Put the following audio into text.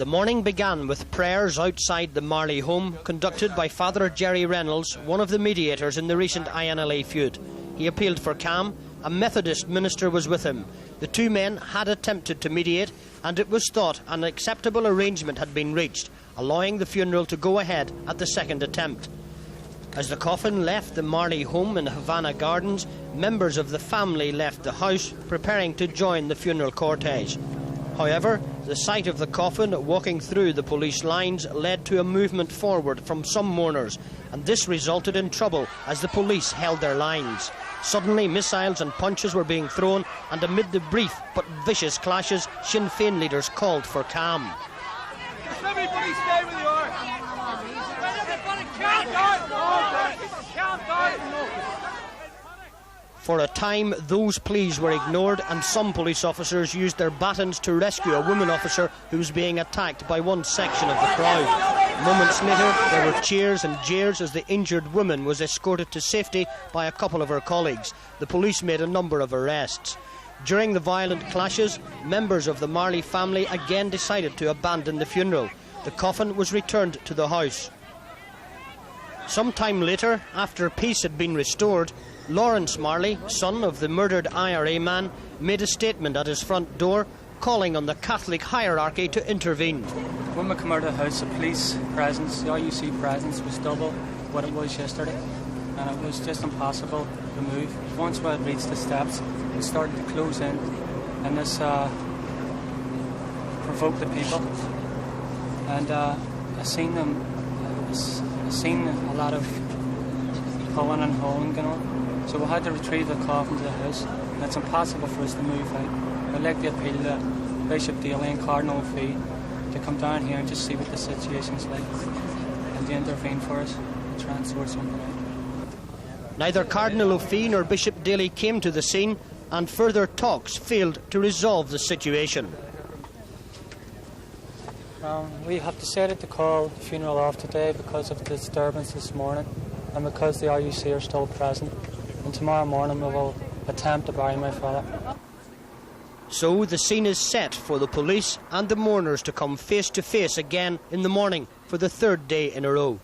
The morning began with prayers outside the Marley home, conducted by Father Gerry Reynolds, one of the mediators in the recent INLA feud. He appealed for calm. A Methodist minister was with him. The two men had attempted to mediate, and it was thought an acceptable arrangement had been reached, allowing the funeral to go ahead at the second attempt. As the coffin left the Marley home in Havana Gardens, members of the family left the house, preparing to join the funeral cortege. However, the sight of the coffin walking through the police lines led to a movement forward from some mourners, and this resulted in trouble as the police held their lines. Suddenly, missiles and punches were being thrown, and amid the brief but vicious clashes, Sinn Féin leaders called for calm. Everybody stay where you are. Everybody calm down. For a time, those pleas were ignored, and some police officers used their batons to rescue a woman officer who was being attacked by one section of the crowd. Moments later, there were cheers and jeers as the injured woman was escorted to safety by a couple of her colleagues. The police made a number of arrests. During the violent clashes, members of the Marley family again decided to abandon the funeral. The coffin was returned to the house. Some time later, after peace had been restored, Lawrence Marley, son of the murdered IRA man, made a statement at his front door calling on the Catholic hierarchy to intervene. When we came out of the house, the police presence, the RUC presence was double what it was yesterday, and it was just impossible to move. Once we had reached the steps, it started to close in, and this provoked the people. And I seen a lot of pulling and hauling going on. So we had to retrieve the coffin to the house, and it's impossible for us to move out. I'd like to appeal to Bishop Daly and Cardinal O'Fee to come down here and just see what the situation's like, and to intervene for us and try and sort something out. Neither Cardinal O'Fee nor Bishop Daly came to the scene, and further talks failed to resolve the situation. We have decided to call the funeral off today because of the disturbance this morning, and because the RUC are still present. And tomorrow morning we will attempt to bury my father. So the scene is set for the police and the mourners to come face to face again in the morning for the third day in a row.